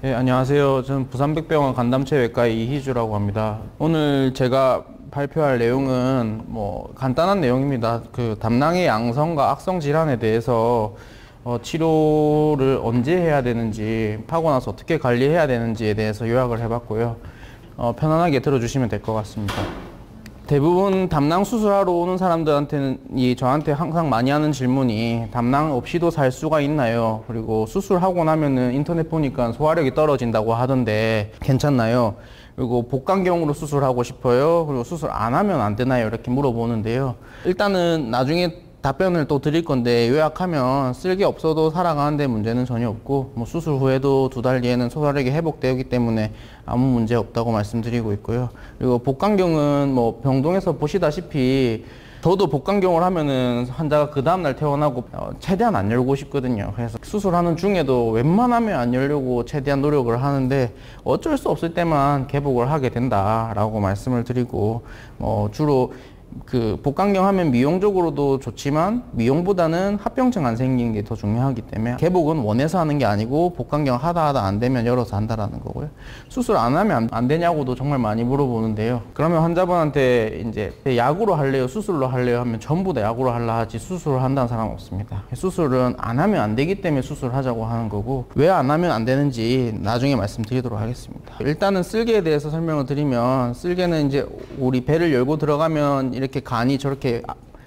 네, 안녕하세요. 저는 부산백병원 간담체외과의 이희주라고 합니다. 오늘 제가 발표할 내용은 간단한 내용입니다. 그 담낭의 양성과 악성 질환에 대해서 치료를 언제 해야 되는지, 하고 나서 어떻게 관리해야 되는지에 대해서 요약을 해봤고요. 편안하게 들어주시면 될 것 같습니다. 대부분 담낭 수술하러 오는 사람들한테는 저한테 항상 많이 하는 질문이 담낭 없이도 살 수가 있나요? 그리고 수술하고 나면은 인터넷 보니까 소화력이 떨어진다고 하던데 괜찮나요? 그리고 복강경으로 수술하고 싶어요. 그리고 수술 안 하면 안 되나요? 이렇게 물어보는데요. 일단은 나중에 답변을 또 드릴 건데, 요약하면 쓸개 없어도 살아가는데 문제는 전혀 없고, 수술 후에도 2달 뒤에는 소화력이 회복되기 때문에 아무 문제 없다고 말씀드리고 있고요. 그리고 복강경은 병동에서 보시다시피 저도 복강경을 하면은 환자가 그 다음날 퇴원하고 최대한 안 열고 싶거든요. 그래서 수술하는 중에도 웬만하면 안 열려고 최대한 노력을 하는데, 어쩔 수 없을 때만 개복을 하게 된다라고 말씀을 드리고, 주로 그 복강경 하면 미용적으로도 좋지만 미용보다는 합병증 안 생기는 게 더 중요하기 때문에 개복은 원해서 하는 게 아니고 복강경 하다 안 되면 열어서 한다라는 거고요. 수술 안 하면 안 되냐고도 정말 많이 물어보는데요. 그러면 환자분한테 이제 약으로 할래요, 수술로 할래요 하면 전부 다 약으로 할라 하지 수술을 한다는 사람은 없습니다. 수술은 안 하면 안 되기 때문에 수술하자고 하는 거고, 왜 안 하면 안 되는지 나중에 말씀드리도록 하겠습니다. 일단은 쓸개에 대해서 설명을 드리면, 쓸개는 이제 우리 배를 열고 들어가면 이렇게 간이 저렇게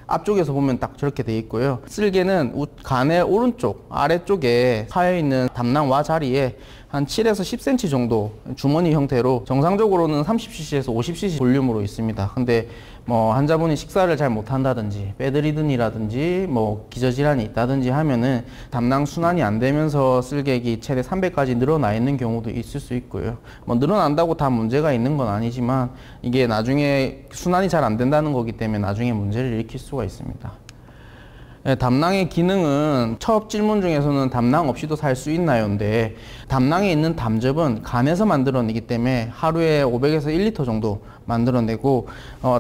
앞쪽에서 보면 딱 저렇게 돼 있고요. 쓸개는 간의 오른쪽 아래쪽에 파여 있는 담낭 자리에 한 7에서 10cm 정도 주머니 형태로, 정상적으로는 30cc에서 50cc 볼륨으로 있습니다. 근데 환자분이 식사를 잘 못한다든지 배드리든이라든지 기저질환이 있다든지 하면은 담낭 순환이 안 되면서 쓸개액이 최대 300까지 늘어나 있는 경우도 있을 수 있고요. 늘어난다고 다 문제가 있는 건 아니지만 이게 나중에 순환이 잘 안 된다는 거기 때문에 나중에 문제를 일으킬 수가 있습니다. 담낭의 기능은, 첫 질문 중에서는 담낭 없이도 살 수 있나요?인데, 담낭에 있는 담즙은 간에서 만들어내기 때문에 하루에 500에서 1리터 정도 만들어내고,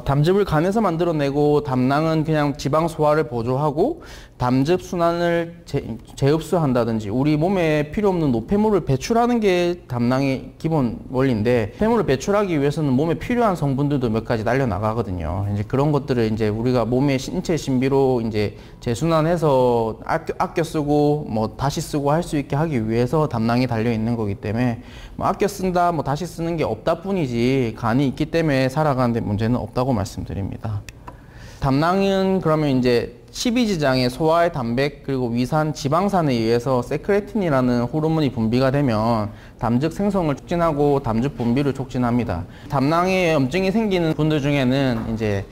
담즙을 간에서 만들어내고 담낭은 그냥 지방 소화를 보조하고 담즙 순환을 재흡수한다든지 우리 몸에 필요 없는 노폐물을 배출하는 게 담낭의 기본 원리인데, 폐물을 배출하기 위해서는 몸에 필요한 성분들도 몇 가지 날려 나가거든요. 이제 그런 것들을 이제 우리가 몸의 신체 신비로 이제 재순환해서 아껴 쓰고 다시 쓰고 할 수 있게 하기 위해서 담낭이 달려 있는 거기 때문에 아껴 쓴다 다시 쓰는 게 없다 뿐이지, 간이 있기 때문에 살아가는데 문제는 없다고 말씀드립니다. 담낭은 그러면 이제 십이지장의 소화의 단백 그리고 위산, 지방산에 의해서 세크레틴이라는 호르몬이 분비가 되면 담즙 생성을 촉진하고 담즙 분비를 촉진합니다. 담낭에 염증이 생기는 분들 중에는 이제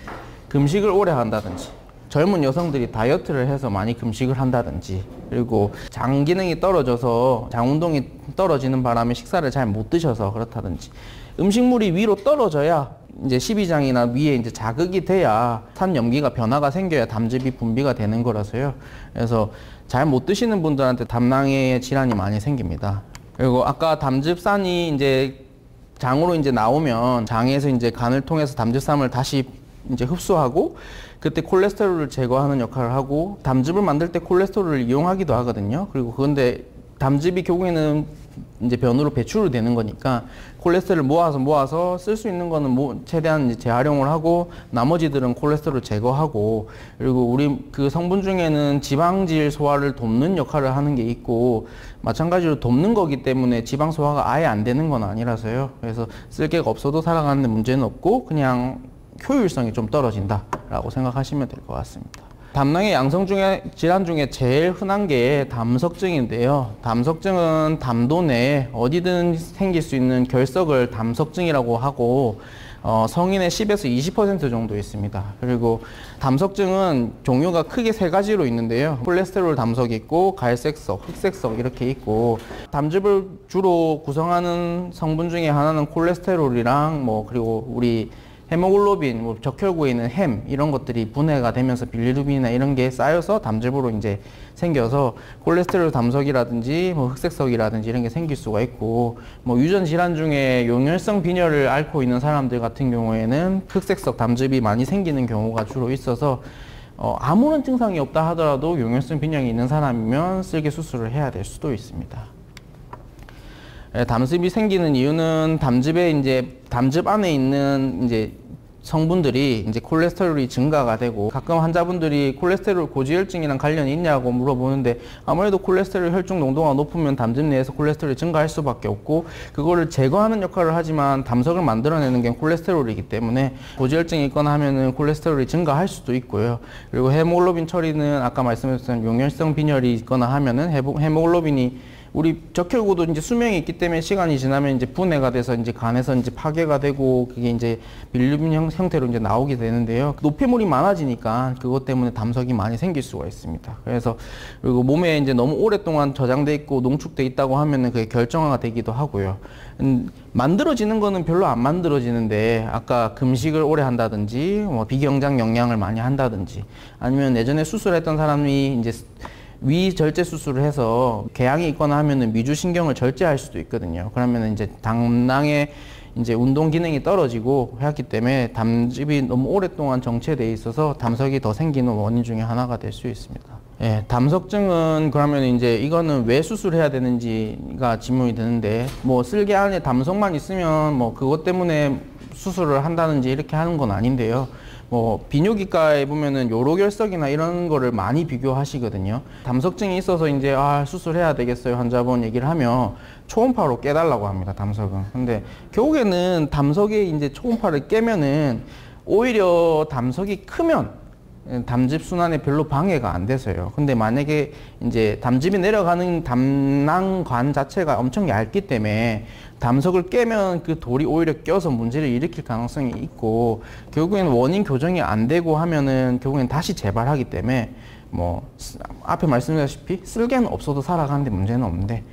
금식을 오래 한다든지, 젊은 여성들이 다이어트를 해서 많이 금식을 한다든지, 그리고 장 기능이 떨어져서 장 운동이 떨어지는 바람에 식사를 잘 못 드셔서 그렇다든지, 음식물이 위로 떨어져야 이제 십이장이나 위에 이제 자극이 돼야 산 염기가 변화가 생겨야 담즙이 분비가 되는 거라서요. 그래서 잘 못 드시는 분들한테 담낭에 질환이 많이 생깁니다. 그리고 아까 담즙산이 이제 장으로 이제 나오면 장에서 이제 간을 통해서 담즙산을 다시 이제 흡수하고, 그때 콜레스테롤을 제거하는 역할을 하고, 담즙을 만들 때 콜레스테롤을 이용하기도 하거든요. 그리고 그런데 담즙이 결국에는 이제 변으로 배출이 되는 거니까 콜레스테롤을 모아서 쓸 수 있는 거는 최대한 이제 재활용을 하고, 나머지들은 콜레스테롤을 제거하고, 그리고 우리 그 성분 중에는 지방질 소화를 돕는 역할을 하는 게 있고, 마찬가지로 돕는 거기 때문에 지방 소화가 아예 안 되는 건 아니라서요. 그래서 쓸개가 없어도 살아가는데 문제는 없고, 그냥 효율성이 좀 떨어진다라고 생각하시면 될 것 같습니다. 담낭의 양성 질환 중에 제일 흔한 게 담석증인데요. 담석증은 담도 내에 어디든 생길 수 있는 결석을 담석증이라고 하고, 성인의 10에서 20% 정도 있습니다. 그리고 담석증은 종류가 크게 3가지로 있는데요. 콜레스테롤 담석이 있고, 갈색석, 흑색석 이렇게 있고, 담즙을 주로 구성하는 성분 중에 하나는 콜레스테롤이랑 그리고 우리 헤모글로빈, 적혈구에 있는 햄 이런 것들이 분해가 되면서 빌리루빈이나 이런 게 쌓여서 담즙으로 이제 생겨서 콜레스테롤 담석이라든지 흑색석이라든지 이런 게 생길 수가 있고, 유전 질환 중에 용혈성 빈혈을 앓고 있는 사람들 같은 경우에는 흑색석 담즙이 많이 생기는 경우가 주로 있어서, 아무런 증상이 없다 하더라도 용혈성 빈혈이 있는 사람이면 쓸개 수술을 해야 될 수도 있습니다. 담즙이 생기는 이유는 담즙 안에 있는 이제 성분들이 이제 콜레스테롤이 증가가 되고, 가끔 환자분들이 콜레스테롤 고지혈증이랑 관련이 있냐고 물어보는데, 아무래도 콜레스테롤 혈중 농도가 높으면 담즙 내에서 콜레스테롤이 증가할 수밖에 없고, 그거를 제거하는 역할을 하지만 담석을 만들어내는 게 콜레스테롤이기 때문에 고지혈증이 있거나 하면은 콜레스테롤이 증가할 수도 있고요. 그리고 헤모글로빈 처리는 아까 말씀드렸던 용혈성 빈혈이 있거나 하면은 헤모글로빈이 우리 적혈구도 이제 수명이 있기 때문에 시간이 지나면 이제 분해가 돼서 이제 간에서 이제 파괴가 되고, 그게 이제 빌루빈 형태로 이제 나오게 되는데요. 노폐물이 많아지니까 그것 때문에 담석이 많이 생길 수가 있습니다. 그래서 그리고 몸에 이제 너무 오랫동안 저장돼 있고 농축돼 있다고 하면은 그게 결정화가 되기도 하고요. 만들어지는 거는 별로 안 만들어지는데, 아까 금식을 오래 한다든지 뭐 비경장 영양을 많이 한다든지, 아니면 예전에 수술했던 사람이 이제 위절제 수술을 해서 궤양이 있거나 하면은 미주신경을 절제할 수도 있거든요. 그러면은 이제 담낭의 이제 운동 기능이 떨어지고 했기 때문에 담즙이 너무 오랫동안 정체되어 있어서 담석이 더 생기는 원인 중에 하나가 될 수 있습니다. 예, 담석증은 그러면 이제 이거는 왜 수술해야 되는지가 질문이 드는데, 뭐 쓸개 안에 담석만 있으면 뭐 그것 때문에 수술을 한다든지 이렇게 하는 건 아닌데요. 뭐 비뇨기과에 보면은 요로결석이나 이런 거를 많이 비교하시거든요. 담석증이 있어서 이제 수술해야 되겠어요 환자분 얘기를 하면 초음파로 깨달라고 합니다, 담석은. 근데 결국에는 담석에 이제 초음파를 깨면은 오히려 담석이 크면 담즙 순환에 별로 방해가 안 돼서요. 근데 만약에 이제 담즙이 내려가는 담낭관 자체가 엄청 얇기 때문에 담석을 깨면 그 돌이 오히려 껴서 문제를 일으킬 가능성이 있고, 결국에는 원인 교정이 안 되고 하면은 결국엔 다시 재발하기 때문에, 뭐 앞에 말씀드렸다시피 쓸개는 없어도 살아가는데 문제는 없는데,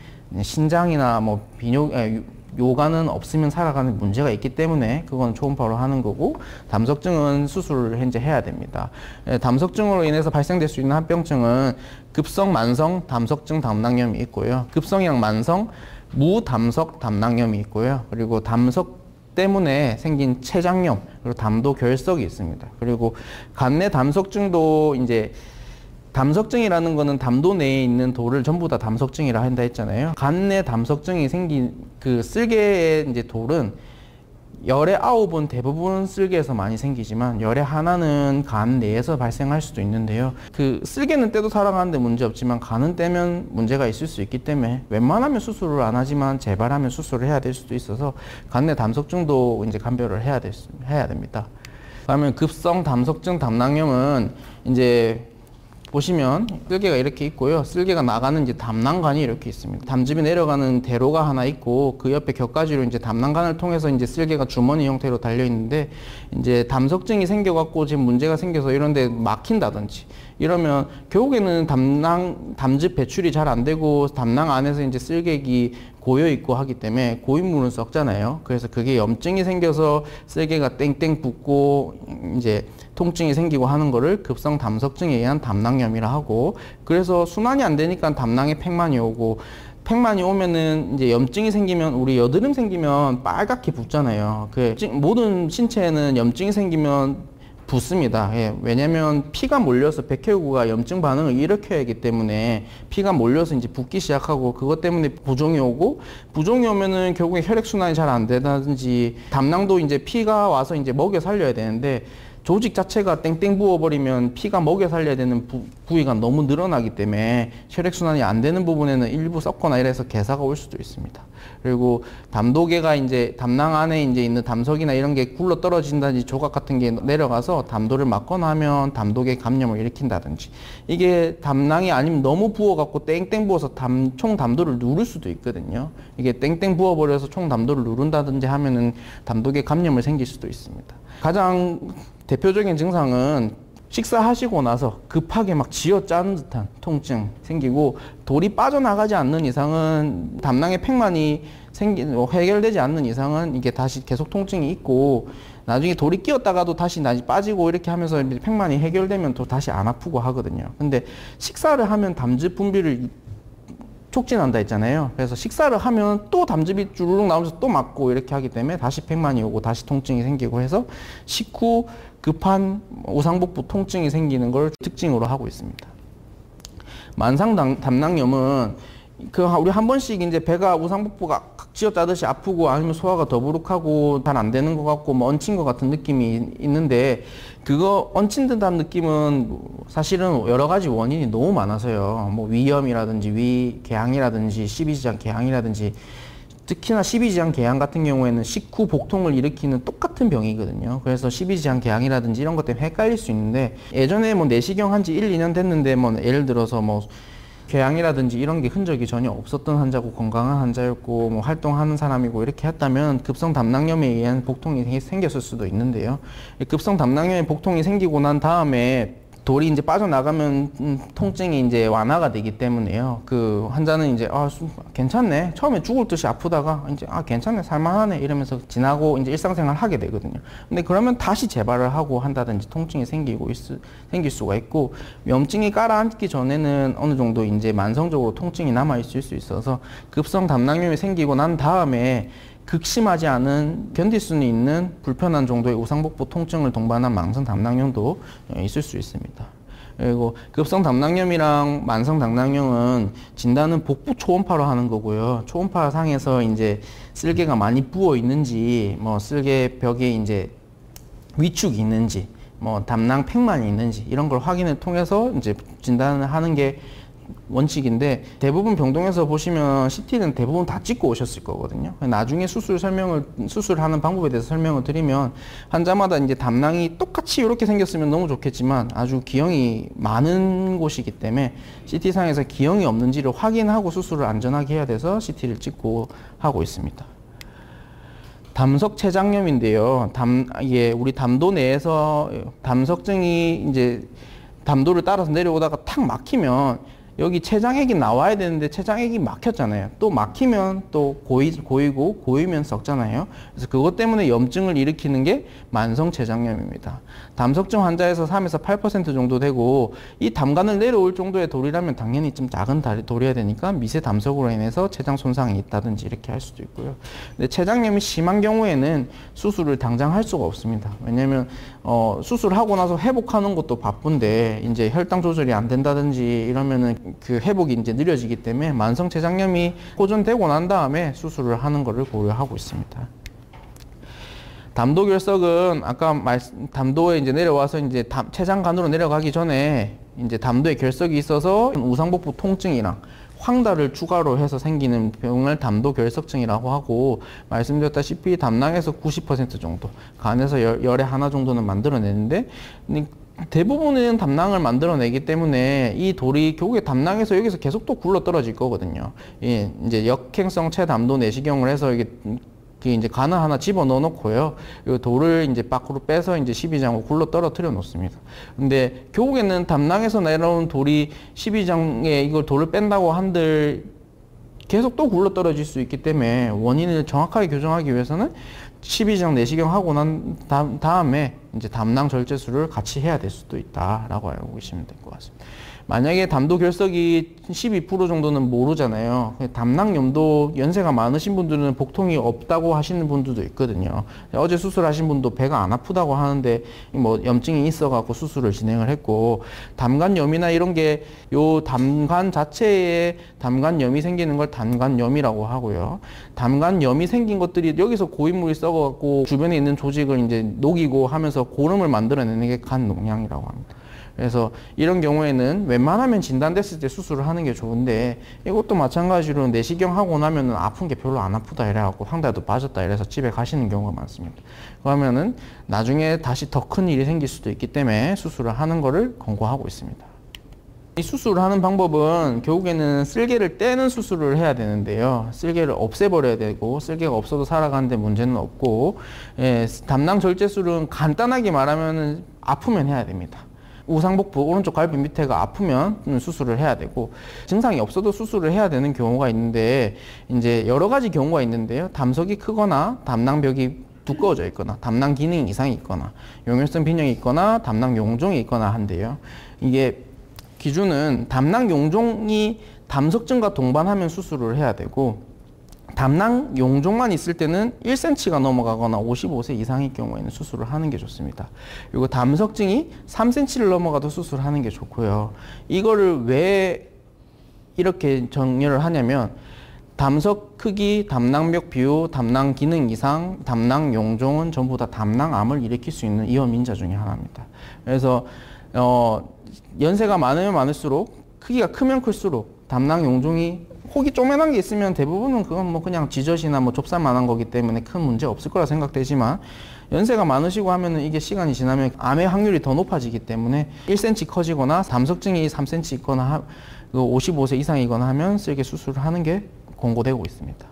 신장이나 뭐 요가는 없으면 살아가는 문제가 있기 때문에 그건 초음파로 하는 거고, 담석증은 수술을 이제 해야 됩니다. 담석증으로 인해서 발생될 수 있는 합병증은 급성, 만성 담석증 담낭염이 있고요. 급성이랑 만성 무담석 담낭염이 있고요. 그리고 담석 때문에 생긴 췌장염, 그리고 담도 결석이 있습니다. 그리고 간내 담석증도 이제 담석증이라는 거는 담도 내에 있는 돌을 전부 다 담석증이라 한다 했잖아요. 간내 담석증이 생긴 그 쓸개의 이제 돌은 열의 9은 대부분 쓸개에서 많이 생기지만 열의 하나는 간 내에서 발생할 수도 있는데요. 그 쓸개는 떼도 살아가는데 문제 없지만 간은 떼면 문제가 있을 수 있기 때문에 웬만하면 수술을 안 하지만 재발하면 수술을 해야 될 수도 있어서 간내 담석증도 이제 감별을 해야 됩니다. 그러면 급성 담석증 담낭염은 이제 보시면 쓸개가 이렇게 있고요. 쓸개가 나가는 이제 담낭관이 이렇게 있습니다. 담즙이 내려가는 대로가 하나 있고, 그 옆에 곁가지로 이제 담낭관을 통해서 이제 쓸개가 주머니 형태로 달려 있는데, 이제 담석증이 생겨갖고 지금 문제가 생겨서 이런데 막힌다든지 이러면 결국에는 담즙 배출이 잘 안 되고 담낭 안에서 이제 쓸개기 고여 있고 하기 때문에 고인물은 썩잖아요. 그래서 그게 염증이 생겨서 쓸개가 땡땡 붓고 이제 통증이 생기고 하는 거를 급성 담석증에 의한 담낭염이라 하고, 그래서 순환이 안 되니까 담낭에 팽만이 오고, 팽만이 오면은 이제 염증이 생기면, 우리 여드름 생기면 빨갛게 붓잖아요. 그 모든 신체에는 염증이 생기면 붓습니다. 예, 왜냐면 피가 몰려서 백혈구가 염증 반응을 일으켜야 하기 때문에 피가 몰려서 이제 붓기 시작하고, 그것 때문에 부종이 오고, 부종이 오면은 결국에 혈액순환이 잘 안 되든지, 담낭도 이제 피가 와서 이제 먹여 살려야 되는데 조직 자체가 땡땡 부어버리면 피가 먹여 살려야 되는 부위가 너무 늘어나기 때문에 혈액순환이 안 되는 부분에는 일부 썩거나 이래서 괴사가 올 수도 있습니다. 그리고 담도계가 이제 담낭 안에 이제 있는 담석이나 이런 게 굴러 떨어진다든지 조각 같은 게 내려가서 담도를 막거나 하면 담도계 감염을 일으킨다든지, 이게 담낭이 아니면 너무 부어갖고 땡땡 부어서 총 담도를 누를 수도 있거든요. 이게 땡땡 부어버려서 총 담도를 누른다든지 하면은 담도계 감염을 생길 수도 있습니다. 가장 대표적인 증상은 식사하시고 나서 급하게 막 쥐어짜는 듯한 통증 생기고, 돌이 빠져나가지 않는 이상은, 담낭에 팽만이 해결되지 않는 이상은 이게 다시 계속 통증이 있고, 나중에 돌이 끼었다가도 다시 빠지고 이렇게 하면서 팽만이 해결되면 또 다시 안 아프고 하거든요. 근데 식사를 하면 담즙 분비를 촉진한다 했잖아요. 그래서 식사를 하면 또 담즙이 주르륵 나오면서 또 맞고 이렇게 하기 때문에 다시 팽만이 오고 다시 통증이 생기고 해서 식후 급한 오상복부 통증이 생기는 걸 특징으로 하고 있습니다. 만상 담낭염은 우리 한 번씩 이제 배가 오상복부가 쥐어짜듯이 아프고 아니면 소화가 더부룩하고 잘 안 되는 것 같고 뭐 얹힌 것 같은 느낌이 있는데 그거 얹힌 듯한 느낌은 사실은 여러 가지 원인이 너무 많아서요. 뭐 위염이라든지 위궤양이라든지 십이지장 궤양이라든지 특히나 십이지장 궤양 같은 경우에는 식후 복통을 일으키는 똑같은 병이거든요. 그래서 십이지장 궤양이라든지 이런 것 때문에 헷갈릴 수 있는데 예전에 뭐 내시경 한 지 1, 2년 됐는데 뭐 예를 들어서 뭐 궤양이라든지 이런 게 흔적이 전혀 없었던 환자고 건강한 환자였고 뭐 활동하는 사람이고 이렇게 했다면 급성 담낭염에 의한 복통이 생겼을 수도 있는데요. 급성 담낭염에 복통이 생기고 난 다음에 돌이 이제 빠져나가면 통증이 이제 완화가 되기 때문에요. 그 환자는 이제 괜찮네. 처음에 죽을 듯이 아프다가 이제 괜찮네. 살만하네. 이러면서 지나고 이제 일상생활 하게 되거든요. 근데 그러면 다시 재발을 하고 한다든지 통증이 생길 수가 있고 염증이 깔아앉기 전에는 어느 정도 이제 만성적으로 통증이 남아 있을 수 있어서 급성 담낭염이 생기고 난 다음에 극심하지 않은 견딜 수는 있는 불편한 정도의 우상복부 통증을 동반한 만성 담낭염도 있을 수 있습니다. 그리고 급성 담낭염이랑 만성 담낭염은 진단은 복부 초음파로 하는 거고요. 초음파 상에서 이제 쓸개가 많이 부어 있는지, 뭐 쓸개 벽에 이제 위축이 있는지, 뭐 담낭 팽만이 있는지 이런 걸 확인을 통해서 이제 진단을 하는 게 원칙인데 대부분 병동에서 보시면 CT는 대부분 다 찍고 오셨을 거거든요. 나중에 수술하는 방법에 대해서 설명을 드리면 환자마다 이제 담낭이 똑같이 이렇게 생겼으면 너무 좋겠지만 아주 기형이 많은 곳이기 때문에 CT상에서 기형이 없는지를 확인하고 수술을 안전하게 해야 돼서 CT를 찍고 하고 있습니다. 담석 췌장염인데요. 우리 담도 내에서 담석증이 이제 담도를 따라서 내려오다가 탁 막히면 여기 췌장액이 나와야 되는데 췌장액이 막혔잖아요. 또 막히면 또 고이고 고이면 썩잖아요. 그래서 그것 때문에 염증을 일으키는 게 만성 췌장염입니다. 담석증 환자에서 3에서 8% 정도 되고 이 담관을 내려올 정도의 돌이라면 당연히 좀 작은 돌이어야 되니까 미세 담석으로 인해서 췌장 손상이 있다든지 이렇게 할 수도 있고요. 근데 췌장염이 심한 경우에는 수술을 당장 할 수가 없습니다. 왜냐면 수술하고 나서 회복하는 것도 바쁜데 이제 혈당 조절이 안 된다든지 이러면은 그 회복이 이제 느려지기 때문에 만성 췌장염이 호전되고 난 다음에 수술을 하는 것을 고려하고 있습니다. 담도 결석은 아까 담도에 이제 내려와서 이제 췌장관으로 내려가기 전에 이제 담도에 결석이 있어서 우상복부 통증이랑 황달을 추가로 해서 생기는 병을 담도 결석증이라고 하고 말씀드렸다시피 담낭에서 90% 정도, 간에서 열의 하나 정도는 만들어내는데 대부분은 담낭을 만들어내기 때문에 이 돌이 결국에 담낭에서 여기서 계속 또 굴러 떨어질 거거든요. 예, 이제 역행성 체담도 내시경을 해서 이게 이제 간을 하나 집어 넣어 놓고요. 이 돌을 이제 밖으로 빼서 이제 십이장으로 굴러 떨어뜨려 놓습니다. 근데 결국에는 담낭에서 내려온 돌이 십이장에 이걸 돌을 뺀다고 한들 계속 또 굴러 떨어질 수 있기 때문에 원인을 정확하게 교정하기 위해서는 십이장 내시경 하고 난 다음에 이제 담낭 절제술을 같이 해야 될 수도 있다라고 알고 계시면 될 것 같습니다. 만약에 담도 결석이 12% 정도는 모르잖아요. 담낭염도 연세가 많으신 분들은 복통이 없다고 하시는 분들도 있거든요. 어제 수술하신 분도 배가 안 아프다고 하는데 뭐 염증이 있어갖고 수술을 진행을 했고, 담관염이나 이런 게 요 담관 자체에 담관염이 생기는 걸 담관염이라고 하고요. 담관염이 생긴 것들이 여기서 고인물이 썩어갖고 주변에 있는 조직을 이제 녹이고 하면서 고름을 만들어내는 게 간 농양이라고 합니다. 그래서 이런 경우에는 웬만하면 진단됐을 때 수술을 하는 게 좋은데 이것도 마찬가지로 내시경 하고 나면은 아픈 게 별로 안 아프다 이래갖고 황달도 빠졌다 이래서 집에 가시는 경우가 많습니다. 그러면은 나중에 다시 더 큰 일이 생길 수도 있기 때문에 수술을 하는 거를 권고하고 있습니다. 이 수술을 하는 방법은 결국에는 쓸개를 떼는 수술을 해야 되는데요. 쓸개를 없애버려야 되고 쓸개가 없어도 살아가는데 문제는 없고, 담낭 절제술은 간단하게 말하면 아프면 해야 됩니다. 우상복부 오른쪽 갈비 밑에가 아프면 수술을 해야 되고, 증상이 없어도 수술을 해야 되는 경우가 있는데 이제 여러 가지 경우가 있는데요. 담석이 크거나 담낭벽이 두꺼워져 있거나 담낭 기능 이상이 있거나 용혈성 빈혈이 있거나 담낭 용종이 있거나 한데요. 이게 기준은 담낭 용종이 담석증과 동반하면 수술을 해야 되고, 담낭 용종만 있을 때는 1cm가 넘어가거나 55세 이상일 경우에는 수술을 하는 게 좋습니다. 그리고 담석증이 3cm를 넘어가도 수술하는 게 좋고요. 이거를 왜 이렇게 정렬을 하냐면 담석 크기, 담낭벽 비율, 담낭 기능 이상, 담낭 용종은 전부 다 담낭암을 일으킬 수 있는 이원 민자 중에 하나입니다. 그래서 연세가 많으면 많을수록, 크기가 크면 클수록 담낭 용종이 혹이 쪼매난 게 있으면 대부분은 그건 뭐 그냥 지젖이나 뭐 좁쌀만한 거기 때문에 큰 문제 없을 거라 생각되지만, 연세가 많으시고 하면은 이게 시간이 지나면 암의 확률이 더 높아지기 때문에 1cm 커지거나 담석증이 3cm 있거나 55세 이상이거나 하면 쓸개 수술을 하는 게 권고되고 있습니다.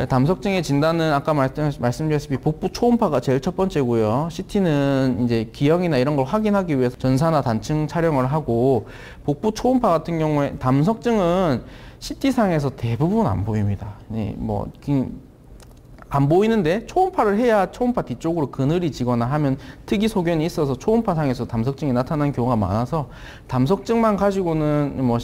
담석증의 진단은 아까 말씀드렸다시피 복부 초음파가 제일 첫 번째고요. CT는 이제 기형이나 이런 걸 확인하기 위해서 전사나 단층 촬영을 하고, 복부 초음파 같은 경우에 담석증은 CT상에서 대부분 안 보입니다. 뭐 안 보이는데 초음파를 해야 초음파 뒤쪽으로 그늘이 지거나 하면 특이 소견이 있어서 초음파상에서 담석증이 나타나는 경우가 많아서, 담석증만 가지고는 뭐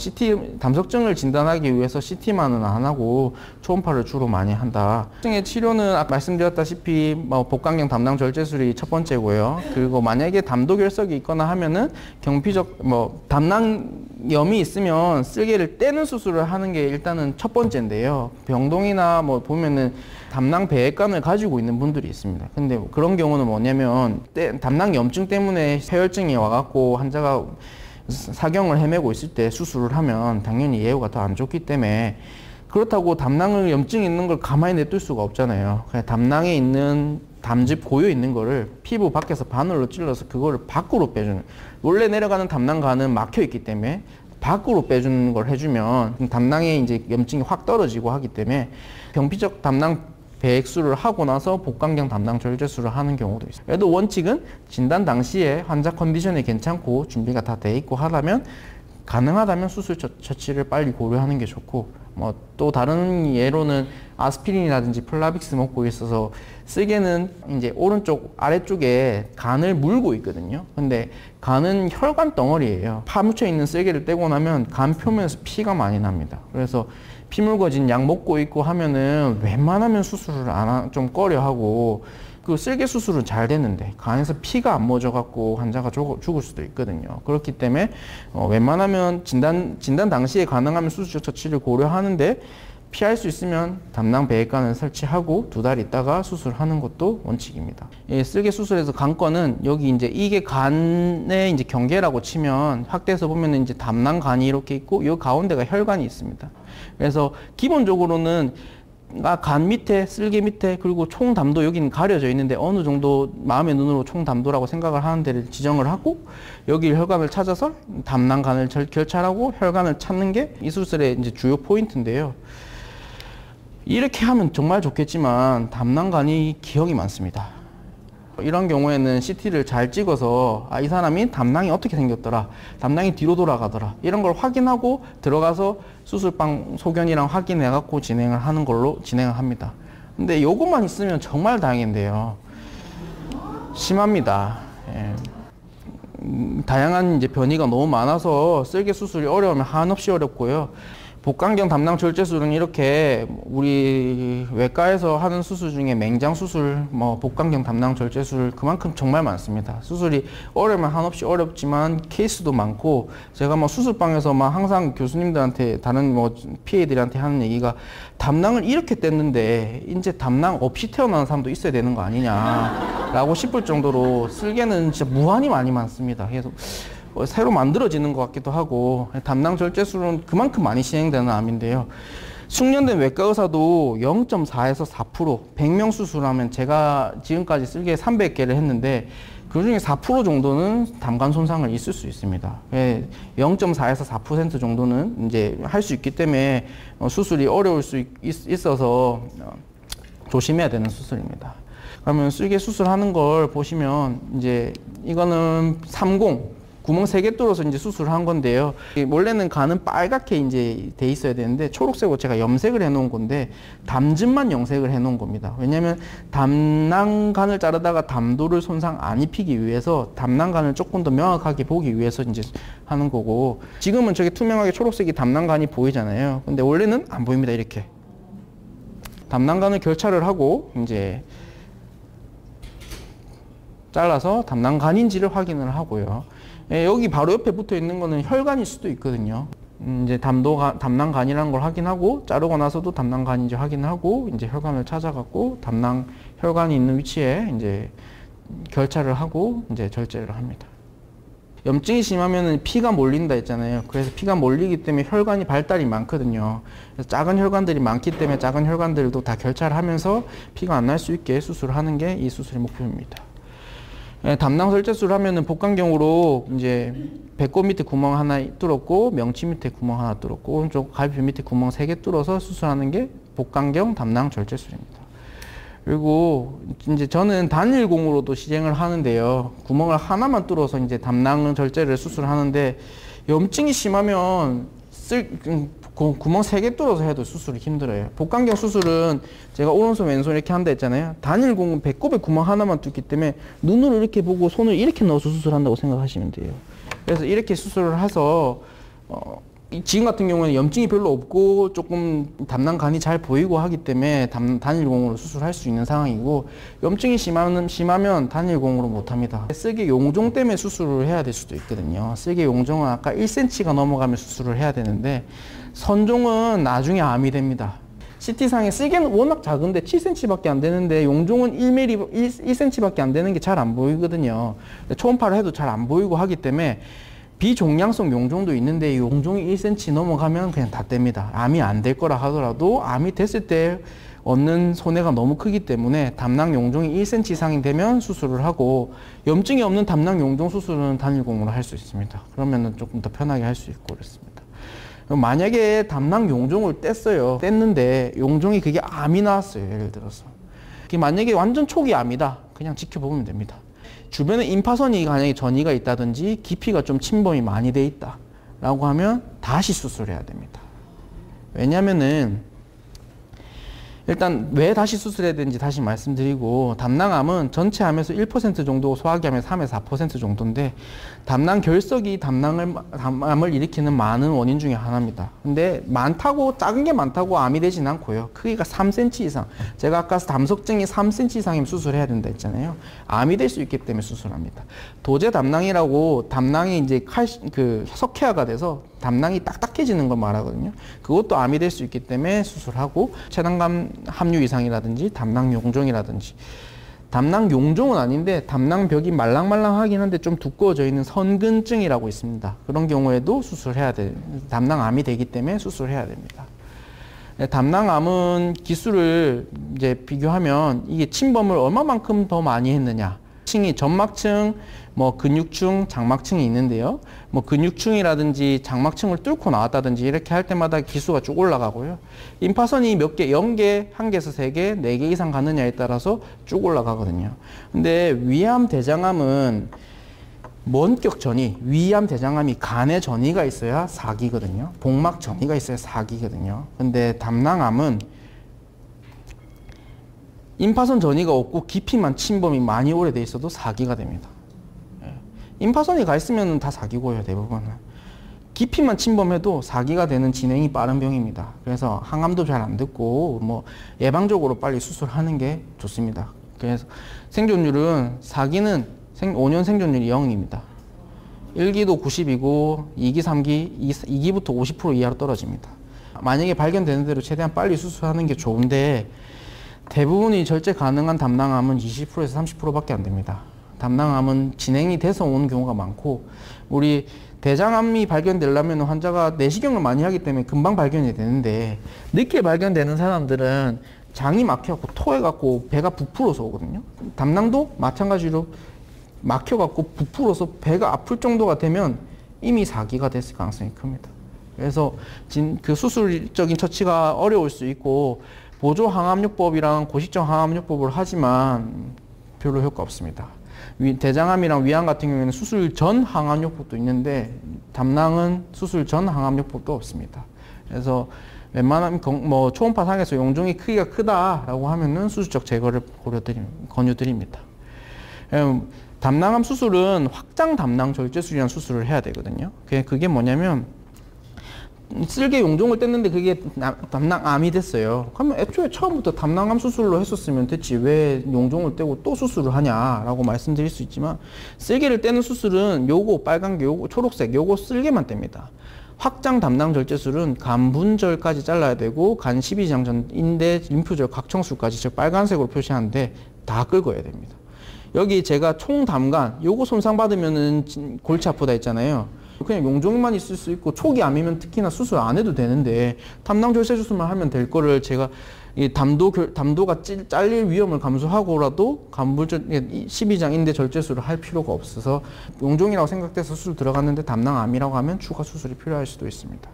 담석증을 진단하기 위해서 CT만은 안 하고 초음파를 주로 많이 한다. 담석증의 치료는 아까 말씀드렸다시피 뭐 복강경 담낭 절제술이 첫 번째고요. 그리고 만약에 담도결석이 있거나 하면은 경피적 뭐 담낭염이 있으면 쓸개를 떼는 수술을 하는 게 일단은 첫 번째인데요. 병동이나 뭐 보면은 담낭 배액관을 가지고 있는 분들이 있습니다. 근데 그런 경우는 뭐냐면 담낭 염증 때문에 폐혈증이 와갖고 환자가 사경을 헤매고 있을 때 수술을 하면 당연히 예후가 더 안 좋기 때문에, 그렇다고 담낭을 염증이 있는 걸 가만히 냅둘 수가 없잖아요. 그냥 담낭에 있는 담즙 고여 있는 거를 피부 밖에서 바늘로 찔러서 그거를 밖으로 빼주는, 원래 내려가는 담낭관은 막혀 있기 때문에 밖으로 빼주는 걸 해주면 담낭에 이제 염증이 확 떨어지고 하기 때문에, 병피적 담낭 배액술을 하고 나서 복강경 담낭 절제술을 하는 경우도 있어요. 그래도 원칙은 진단 당시에 환자 컨디션이 괜찮고 준비가 다 돼 있고 하다면, 가능하다면 수술 처치를 빨리 고려하는 게 좋고, 뭐 또 다른 예로는 아스피린이라든지 플라빅스 먹고 있어서 쓸개는 이제 오른쪽 아래쪽에 간을 물고 있거든요. 근데 간은 혈관 덩어리예요. 파묻혀 있는 쓸개를 떼고 나면 간 표면에서 피가 많이 납니다. 그래서 피 묽어진 약 먹고 있고 하면은 웬만하면 수술을 좀 꺼려하고, 그 쓸개 수술은 잘 됐는데 간에서 피가 안 멎어갖고 환자가 죽을 수도 있거든요. 그렇기 때문에 웬만하면 진단 당시에 가능하면 수술 처치를 고려하는데, 피할 수 있으면 담낭 배액관을 설치하고 2달 있다가 수술하는 것도 원칙입니다. 쓸개 수술에서 관건은 여기 이제 이게 간의 이제 경계라고 치면, 확대해서 보면은 이제 담낭관이 이렇게 있고 이 가운데가 혈관이 있습니다. 그래서 기본적으로는 간 밑에, 쓸개 밑에, 그리고 총담도 여기는 가려져 있는데 어느 정도 마음의 눈으로 총담도라고 생각을 하는 데를 지정을 하고, 여기 혈관을 찾아서 담낭간을 결찰하고 혈관을 찾는 게 이 수술의 이제 주요 포인트인데요. 이렇게 하면 정말 좋겠지만 담낭간이 기형이 많습니다. 이런 경우에는 CT를 잘 찍어서 이 사람이 담낭이 어떻게 생겼더라, 담낭이 뒤로 돌아가더라, 이런 걸 확인하고 들어가서 수술방 소견이랑 확인해 갖고 진행을 하는 걸로 진행을 합니다. 근데 이것만 있으면 정말 다행인데요, 심합니다. 다양한 이제 변이가 너무 많아서 쓸개 수술이 어려우면 한없이 어렵고요. 복강경 담낭 절제술은 이렇게 우리 외과에서 하는 수술 중에 맹장 수술, 뭐 복강경 담낭 절제술 그만큼 정말 많습니다. 수술이 어려우면 한없이 어렵지만 케이스도 많고, 제가 뭐 수술방에서 막 항상 교수님들한테, 다른 뭐 PA들한테 하는 얘기가, 담낭을 이렇게 뗐는데 이제 담낭 없이 태어나는 사람도 있어야 되는 거 아니냐라고 싶을 정도로 쓸개는 진짜 무한히 많이 많습니다. 그래서 새로 만들어지는 것 같기도 하고, 담낭 절제술은 그만큼 많이 진행되는 암인데요. 숙련된 외과 의사도 0.4에서 4%, 100명 수술하면, 제가 지금까지 쓸개 300개를 했는데 그 중에 4% 정도는 담관 손상을 있을 수 있습니다. 0.4에서 4% 정도는 이제 할 수 있기 때문에 수술이 어려울 수 있어서 조심해야 되는 수술입니다. 그러면 쓸개 수술하는 걸 보시면, 이제 이거는 30, 구멍 3개 뚫어서 이제 수술을 한 건데요. 원래는 간은 빨갛게 이제 돼 있어야 되는데 초록색으로 제가 염색을 해 놓은 건데, 담즙만 염색을 해 놓은 겁니다. 왜냐면 담낭간을 자르다가 담도를 손상 안 입히기 위해서 담낭간을 조금 더 명확하게 보기 위해서 이제 하는 거고, 지금은 저게 투명하게 초록색이 담낭간이 보이잖아요. 근데 원래는 안 보입니다. 이렇게 담낭간을 결찰을 하고 이제 잘라서 담낭간인지를 확인을 하고요. 여기 바로 옆에 붙어 있는 거는 혈관일 수도 있거든요. 이제 담낭간이라는 걸 확인하고, 자르고 나서도 담낭간인지 확인하고, 이제 혈관을 찾아갖고 담낭 혈관이 있는 위치에 이제 결찰을 하고 이제 절제를 합니다. 염증이 심하면은 피가 몰린다 했잖아요. 그래서 피가 몰리기 때문에 혈관이 발달이 많거든요. 그래서 작은 혈관들이 많기 때문에 작은 혈관들도 다 결찰하면서 피가 안 날 수 있게 수술을 하는 게 이 수술의 목표입니다. 담낭 절제술을 하면은 복강경으로 이제 배꼽 밑에 구멍 하나 뚫었고, 명치 밑에 구멍 하나 뚫었고, 오른쪽 갈비뼈 밑에 구멍 3개 뚫어서 수술하는 게 복강경 담낭 절제술입니다. 그리고 이제 저는 단일공으로도 시행을 하는데요. 구멍을 하나만 뚫어서 이제 담낭 절제를 수술하는데, 염증이 심하면 구멍 3개 뚫어서 해도 수술이 힘들어요. 복강경 수술은 제가 오른손 왼손 이렇게 한다 했잖아요. 단일공은 배꼽에 구멍 하나만 뚫기 때문에 눈으로 이렇게 보고 손을 이렇게 넣어서 수술한다고 생각하시면 돼요. 그래서 이렇게 수술을 해서 지금 같은 경우는 염증이 별로 없고 조금 담낭간이 잘 보이고 하기 때문에 단일공으로 수술할 수 있는 상황이고, 염증이 심하면 단일공으로 못합니다. 쓸개 용종 때문에 수술을 해야 될 수도 있거든요. 쓸개 용종은 아까 1cm가 넘어가면 수술을 해야 되는데, 선종은 나중에 암이 됩니다. CT상에 쓸개는 워낙 작은데 7cm밖에 안 되는데, 용종은 1cm밖에 안 되는 게 잘 안 보이거든요. 초음파를 해도 잘 안 보이고 하기 때문에 비종양성 용종도 있는데, 용종이 1cm 넘어가면 그냥 다 뗍니다. 암이 안 될 거라 하더라도 암이 됐을 때 얻는 손해가 너무 크기 때문에 담낭 용종이 1cm 이상이 되면 수술을 하고, 염증이 없는 담낭 용종 수술은 단일공으로 할 수 있습니다. 그러면 조금 더 편하게 할 수 있고 그렇습니다. 만약에 담낭 용종을 뗐는데 용종이 그게 암이 나왔어요. 예를 들어서 그게 만약에 완전 초기 암이다, 그냥 지켜보면 됩니다. 주변에 임파선이 만약에 전이가 있다든지 깊이가 좀 침범이 많이 돼 있다 라고 하면 다시 수술해야 됩니다. 왜냐면은 일단 왜 다시 수술해야 되는지 다시 말씀드리고, 담낭암은 전체 암에서 1% 정도, 소화기 암에서 3에서 4% 정도인데, 담낭 결석이 담낭암을 일으키는 많은 원인 중에 하나입니다. 근데 작은 게 많다고 암이 되진 않고요. 크기가 3cm 이상, 제가 아까 담석증이 3cm 이상이면 수술해야 된다 했잖아요. 암이 될 수 있기 때문에 수술합니다. 도제 담낭이라고, 담낭이 이제 석회화가 돼서 담낭이 딱딱해지는 걸 말하거든요. 그것도 암이 될 수 있기 때문에 수술하고, 체당감 함유 이상이라든지 담낭 용종이라든지, 담낭 용종은 아닌데 담낭벽이 말랑말랑하긴 한데 좀 두꺼워져 있는 선근증이라고 있습니다. 그런 경우에도 수술해야 돼요. 담낭암이 되기 때문에 수술해야 됩니다. 담낭암은 기술을 이제 비교하면 이게 침범을 얼마만큼 더 많이 했느냐, 층이 전막층, 근육층, 장막층이 있는데요. 근육층이라든지 장막층을 뚫고 나왔다든지 이렇게 할 때마다 기수가 쭉 올라가고요. 임파선이 몇 개, 0개, 1개에서 3개, 4개 이상 가느냐에 따라서 쭉 올라가거든요. 근데 위암, 대장암은 원격 전이, 위암, 대장암이 간에 전이가 있어야 4기거든요. 복막 전이가 있어야 4기거든요. 근데 담낭암은 임파선 전이가 없고 깊이만 침범이 많이 오래돼 있어도 4기가 됩니다. 임파선이 가 있으면 다 4기고요, 대부분은. 깊이만 침범해도 4기가 되는 진행이 빠른 병입니다. 그래서 항암도 잘 안 듣고 예방적으로 빨리 수술하는 게 좋습니다. 그래서 생존율은 4기는 5년 생존율이 0입니다. 1기도 90이고 2기, 3기, 2기부터 50% 이하로 떨어집니다. 만약에 발견되는 대로 최대한 빨리 수술하는 게 좋은데, 대부분이 절제 가능한 담낭암은 20%에서 30%밖에 안 됩니다. 담낭암은 진행이 돼서 오는 경우가 많고, 우리 대장암이 발견되려면 환자가 내시경을 많이 하기 때문에 금방 발견이 되는데, 늦게 발견되는 사람들은 장이 막혀갖고 토해갖고 배가 부풀어서 오거든요. 담낭도 마찬가지로 막혀갖고 부풀어서 배가 아플 정도가 되면 이미 4기가 됐을 가능성이 큽니다. 그래서 그 수술적인 처치가 어려울 수 있고, 보조 항암요법이랑 고식정 항암요법을 하지만 별로 효과 없습니다. 대장암이랑 위암 같은 경우에는 수술 전 항암요법도 있는데, 담낭은 수술 전 항암요법도 없습니다. 그래서 웬만하면 초음파 상에서 용종이 크기가 크다라고 하면은 수술적 제거를 권유드립니다. 담낭암 수술은 확장 담낭 절제술이라는 수술을 해야 되거든요. 그게 뭐냐면, 쓸개 용종을 뗐는데 그게 담낭암이 됐어요. 그러면 애초에 처음부터 담낭암 수술로 했었으면 됐지, 왜 용종을 떼고 또 수술을 하냐라고 말씀드릴 수 있지만, 쓸개를 떼는 수술은 요거 빨간 게, 요거 초록색, 요거 쓸개만 뗍니다. 확장 담낭 절제술은 간 분절까지 잘라야 되고 간 12장 전 인대 림프절 각청술까지 즉 빨간색으로 표시하는데 다 긁어야 됩니다. 여기 제가 총담간 요거 손상받으면은 골치 아프다 했잖아요. 그냥 용종만 있을 수 있고 초기 암이면 특히나 수술 안 해도 되는데 담낭 절제 수술만 하면 될 거를 제가 이 담도가 잘릴 위험을 감수하고라도 간분절 12장 인대 절제술을 할 필요가 없어서 용종이라고 생각돼서 수술 들어갔는데 담낭암이라고 하면 추가 수술이 필요할 수도 있습니다.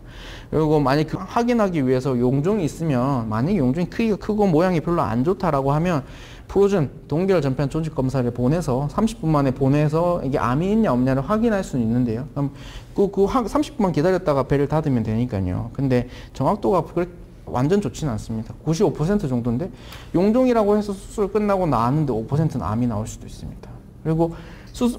그리고 만약 확인하기 위해서 용종이 있으면 만약에 용종이 크기가 크고 모양이 별로 안 좋다라고 하면 프로즌 동결 전편 조직 검사를 보내서 30분 만에 보내서 이게 암이 있냐 없냐를 확인할 수는 있는데요. 그럼 그 30분만 기다렸다가 배를 닫으면 되니까요. 근데 정확도가 완전 좋지는 않습니다. 95% 정도인데 용종이라고 해서 수술 끝나고 나왔는데 5%는 암이 나올 수도 있습니다. 그리고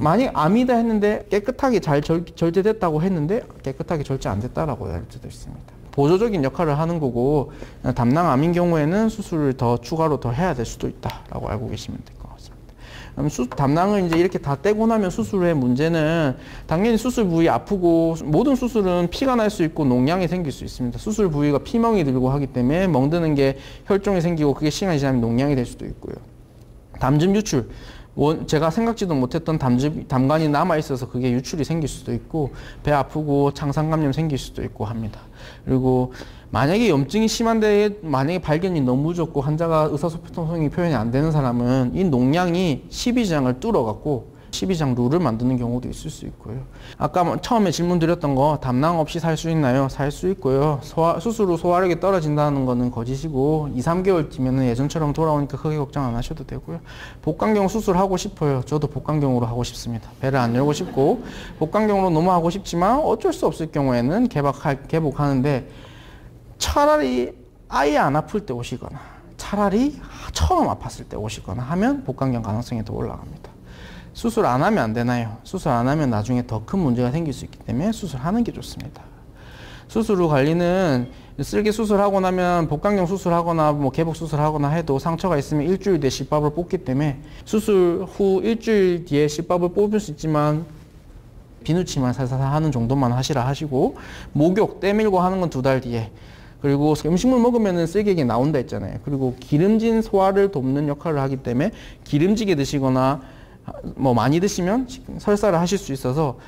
만약 암이다 했는데 깨끗하게 잘 절제됐다고 했는데 깨끗하게 절제 안 됐다라고 할 수도 있습니다. 보조적인 역할을 하는 거고 담낭암인 경우에는 수술을 추가로 더 해야 될 수도 있다라고 알고 계시면 될 것 같습니다. 담낭을 이제 이렇게 다 떼고 나면 수술의 문제는 당연히 수술 부위 아프고 모든 수술은 피가 날 수 있고 농양이 생길 수 있습니다. 수술 부위가 피멍이 들고 하기 때문에 멍드는 게 혈종이 생기고 그게 시간이 지나면 농양이 될 수도 있고요. 담즙 유출. 제가 생각지도 못했던 담관이 남아있어서 그게 유출이 생길 수도 있고 배 아프고 창상감염 생길 수도 있고 합니다. 그리고 만약에 염증이 심한데 만약에 발견이 너무 적고 환자가 의사소통성이 표현이 안 되는 사람은 이 농양이 12장을 뚫어갖고 12장 룰을 만드는 경우도 있을 수 있고요. 아까 처음에 질문 드렸던 거 담낭 없이 살 수 있나요? 살 수 있고요. 수술 후 소화력이 떨어진다는 거는 거짓이고 2, 3개월 뒤면 예전처럼 돌아오니까 크게 걱정 안 하셔도 되고요. 복강경 수술하고 싶어요. 저도 복강경으로 하고 싶습니다. 배를 안 열고 싶고 복강경으로 너무 하고 싶지만 어쩔 수 없을 경우에는 개복하는데 차라리 아예 안 아플 때 오시거나 차라리 처음 아팠을 때 오시거나 하면 복강경 가능성이 더 올라갑니다. 수술 안 하면 안 되나요? 수술 안 하면 나중에 더 큰 문제가 생길 수 있기 때문에 수술하는 게 좋습니다. 수술 후 관리는 쓸개 수술하고 나면 복강경 수술하거나 뭐 개복 수술하거나 해도 상처가 있으면 일주일 뒤에 실밥을 뽑기 때문에 수술 후 일주일 뒤에 실밥을 뽑을 수 있지만 비누치만 살살 하는 정도만 하시고 목욕 떼밀고 하는 건 2달 뒤에 그리고 음식물 먹으면 쓸개액이 나온다 했잖아요. 그리고 기름진 소화를 돕는 역할을 하기 때문에 기름지게 드시거나 뭐 많이 드시면 설사를 하실 수 있어서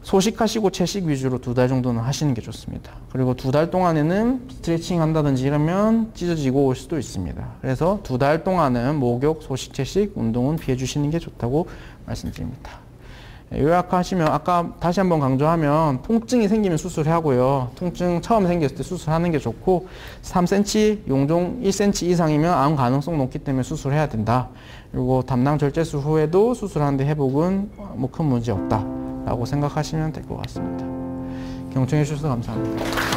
소식하시고 채식 위주로 2달 정도는 하시는 게 좋습니다. 그리고 2달 동안에는 스트레칭 한다든지 이러면 찢어지고 올 수도 있습니다. 그래서 2달 동안은 목욕, 소식, 채식, 운동은 피해 주시는 게 좋다고 말씀드립니다. 요약하시면 아까 다시 한번 강조하면 통증이 생기면 수술하고요. 통증 처음 생겼을 때 수술하는 게 좋고 3cm, 용종 1cm 이상이면 암 가능성 높기 때문에 수술해야 된다. 그리고 담낭 절제술 후에도 수술하는데 회복은 뭐 큰 문제 없다라고 생각하시면 될 것 같습니다. 경청해 주셔서 감사합니다.